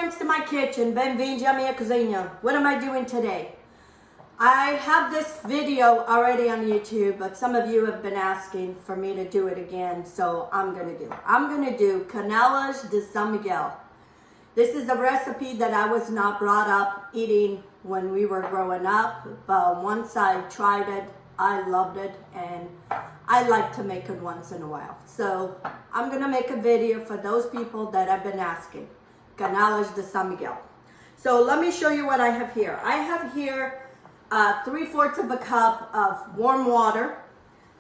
friends to my kitchen. Benvingi a minha cozinha. What am I doing today? I have this video already on YouTube, but some of you have been asking for me to do it again, so I'm gonna do Canelas De São Miguel. This is a recipe that I was not brought up eating when we were growing up, but once I tried it, I loved it, and I like to make it once in a while. So I'm gonna make a video for those people that have been asking. Canelas De São Miguel. So let me show you what I have here. I have here 3/4 of a cup of warm water.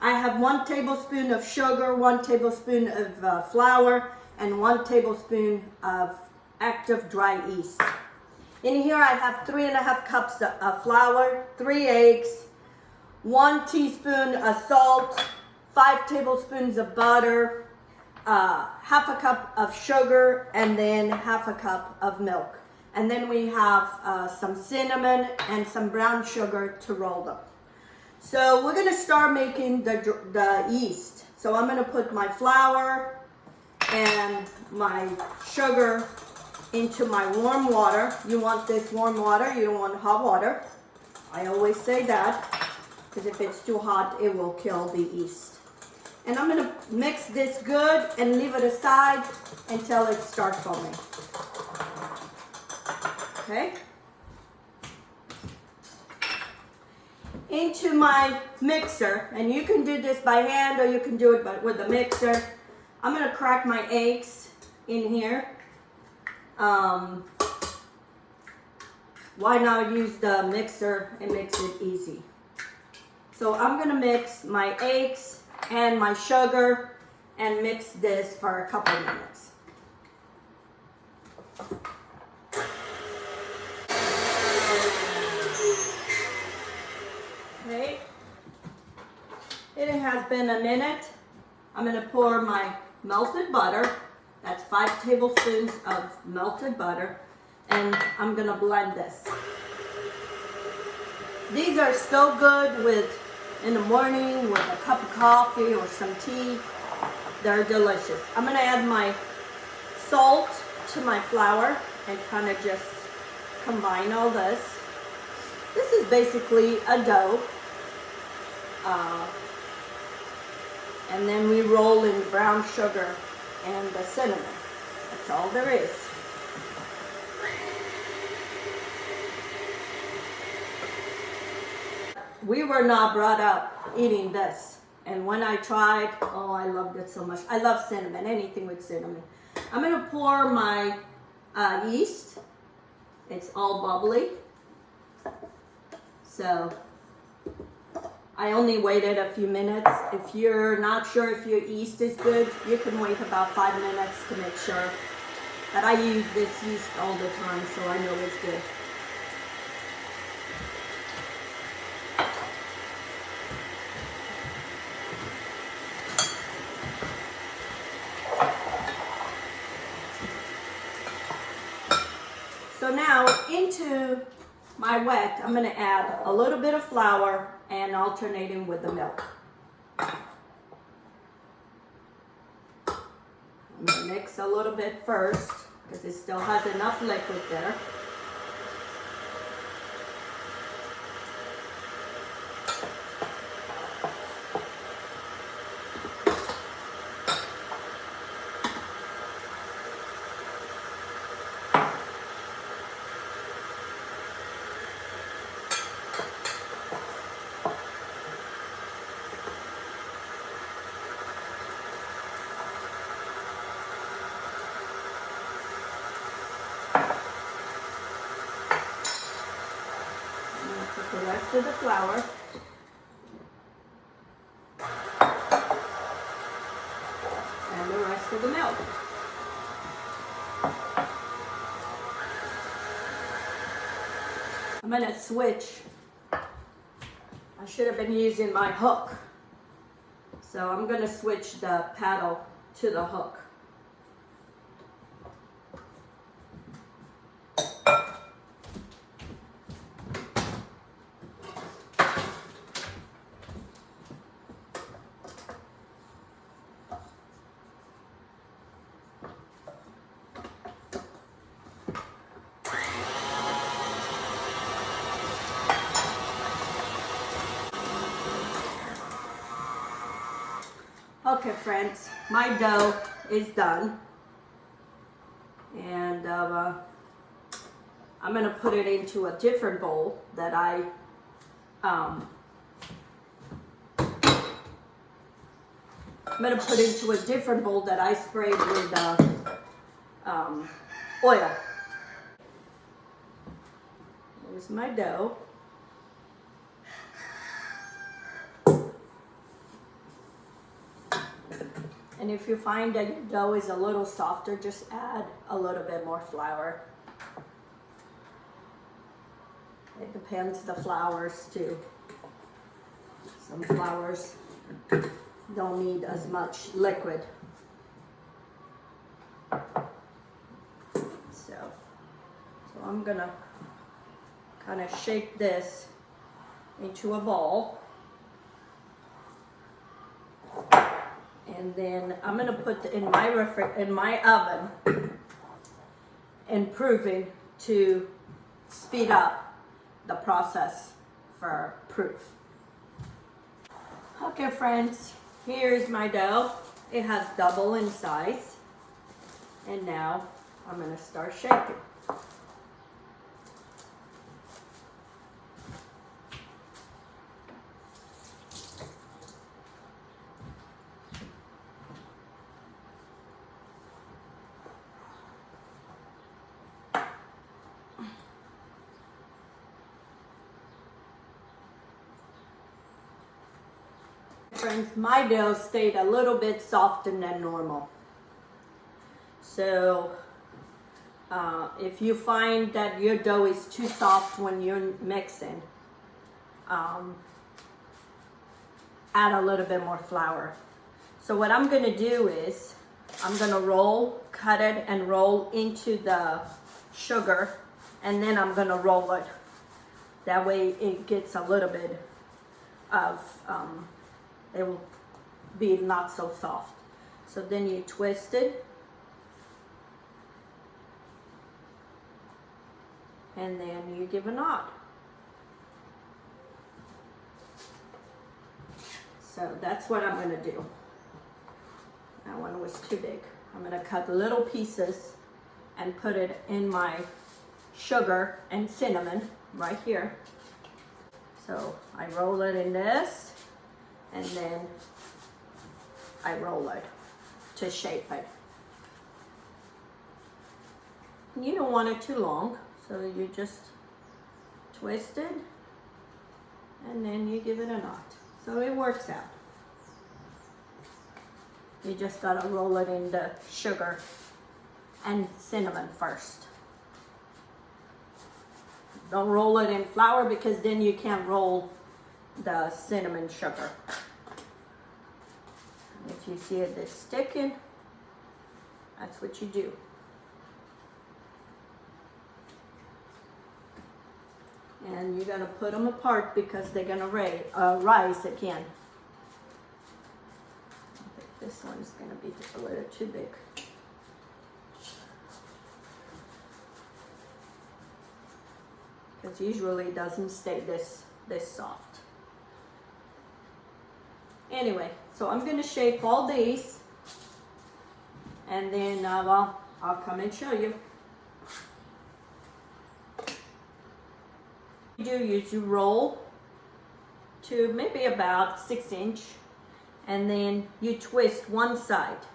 I have 1 tablespoon of sugar, 1 tablespoon of flour, and 1 tablespoon of active dry yeast. In here I have 3.5 cups of flour, 3 eggs, 1 teaspoon of salt, 5 tablespoons of butter, half a cup of sugar, and then half a cup of milk. And then we have some cinnamon and some brown sugar to roll them. So we're gonna start making the yeast. So I'm gonna put my flour and my sugar into my warm water. You want this warm water, you don't want hot water. I always say that, because if it's too hot, it will kill the yeast. And I'm gonna mix this good and leave it aside until it starts foaming. Okay? Into my mixer, and you can do this by hand or you can do it with a mixer. I'm gonna crack my eggs in here. Why not use the mixer? It makes it easy. So I'm gonna mix my eggs and my sugar and mix this for a couple minutes. Okay, it has been a minute. I'm gonna pour my melted butter. That's 5 tablespoons of melted butter, and I'm gonna blend this. These are so good in the morning with a cup of coffee or some tea. They're delicious. I'm gonna add my salt to my flour and kind of just combine all this. This is basically a dough. And then we roll in brown sugar and the cinnamon. That's all there is. We were not brought up eating this. And when I tried, oh, I loved it so much. I love cinnamon, anything with cinnamon. I'm gonna pour my yeast. It's all bubbly. So I only waited a few minutes. If you're not sure if your yeast is good, you can wait about 5 minutes to make sure. But I use this yeast all the time, so I know it's good. So now into my wet, I'm gonna add a little bit of flour and alternating with the milk. I'm gonna mix a little bit first because it still has enough liquid there. Put the rest of the flour. And the rest of the milk. I'm gonna switch. I should have been using my hook. So I'm gonna switch the paddle to the hook. Okay friends, my dough is done, and I'm going to put it into a different bowl that I I'm going to put into a different bowl that I sprayed with oil. Here's my dough. And if you find that your dough is a little softer, just add a little bit more flour. It depends the flours too. Some flours don't need as much liquid. So I'm gonna kind of shape this into a ball. And then I'm gonna put in my oven, improving to speed up the process for proof. Okay friends, here's my dough. It has double in size. And now I'm gonna start shaking. Friends, my dough stayed a little bit softer than normal. So if you find that your dough is too soft when you're mixing, add a little bit more flour. So what I'm going to do is I'm going to cut it and roll into the sugar, and then I'm going to roll it. That way it gets a little bit of it will be not so soft. So then you twist it, and then you give a knot. So that's what I'm going to do. That one was too big. I'm going to cut little pieces and put it in my sugar and cinnamon right here. So I roll it in this, and then I roll it to shape it. You don't want it too long, so you just twist it, and then you give it a knot. So it works out. You just gotta roll it in the sugar and cinnamon first. Don't roll it in flour, because then you can't roll the cinnamon sugar. If you see it sticking, that's what you do. And you're gonna put them apart because they're gonna rise again. I think this one's gonna be just a little too big. Because usually it doesn't stay this soft. Anyway, so I'm going to shape all these, and then I'll come and show you. What you do is you roll to maybe about 6 inch, and then you twist one side,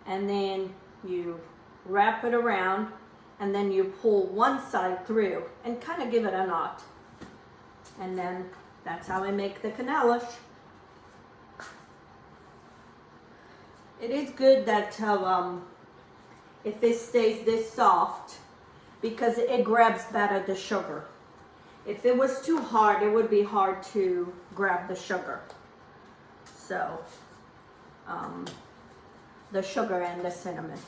and then you wrap it around, and then you pull one side through and kind of give it a knot. And then that's how I make the canelas. It is good that if it stays this soft, because it grabs better the sugar. If it was too hard, it would be hard to grab the sugar. So the sugar and the cinnamon.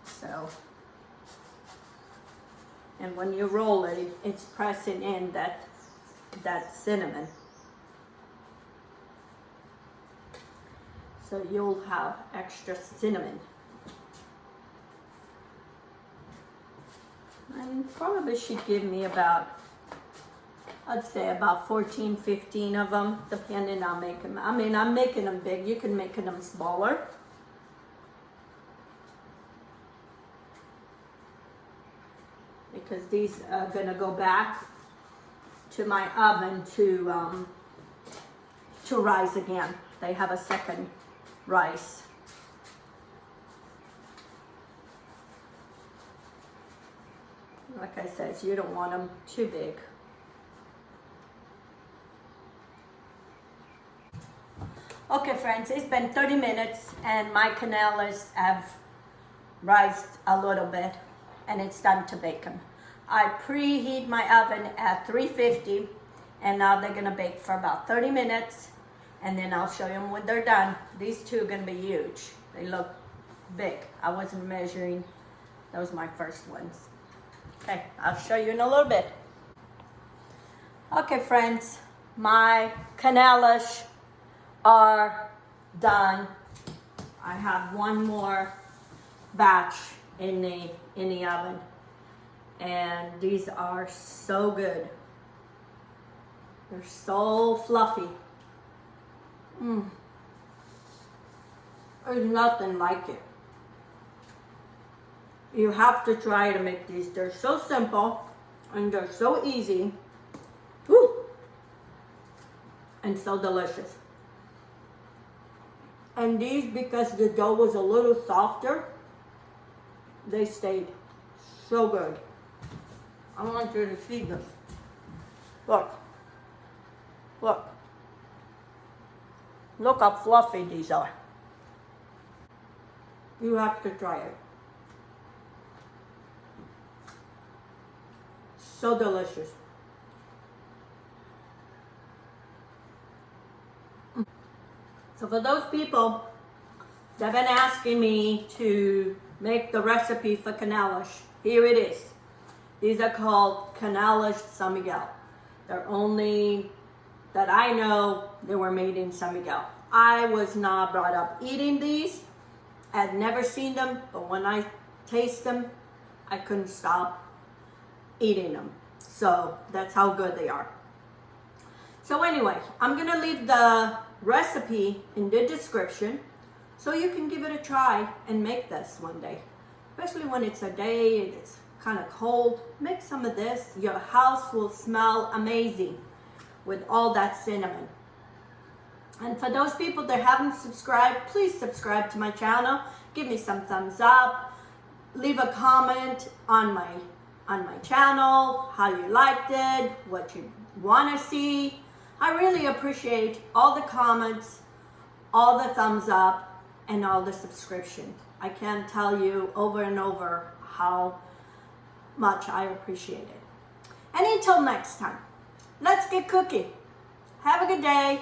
So, and when you roll it, it's pressing in that cinnamon. So you'll have extra cinnamon. And probably should give me about I'd say about 14, 15 of them, depending on making them. I mean, I'm making them big. You can make them smaller. Because these are gonna go back to my oven to rise again. They have a second rise. Like I said, you don't want them too big. Okay friends, it's been 30 minutes and my canelas have rised a little bit and it's time to bake them. I preheat my oven at 350 and now they're gonna bake for about 30 minutes and then I'll show them when they're done. These two are gonna be huge. They look big. I wasn't measuring. Those are my first ones. Okay, I'll show you in a little bit. Okay friends, my canelas are done. I have one more batch in the oven and these are so good. They're so fluffy. There's nothing like it. You have to try to make these. They're so simple and they're so easy. Woo! And so delicious. And these, because the dough was a little softer, they stayed so good. I want you to see them. Look. Look. Look how fluffy these are. You have to try it. So delicious. So for those people that have been asking me to make the recipe for canelas, here it is. These are called Canelas De São Miguel. They're only, that I know, they were made in São Miguel. I was not brought up eating these. I'd never seen them, but when I taste them, I couldn't stop eating them. So that's how good they are. So anyway, I'm gonna leave the recipe in the description so you can give it a try and make this one day. Especially when it's a day and it's kind of cold. Make some of this. Your house will smell amazing with all that cinnamon. And for those people that haven't subscribed, please subscribe to my channel. Give me some thumbs up. Leave a comment on my channel, how you liked it, what you want to see. I really appreciate all the comments, all the thumbs up, and all the subscriptions. I can't tell you over and over how much I appreciate it. And until next time, let's get cooking. Have a good day.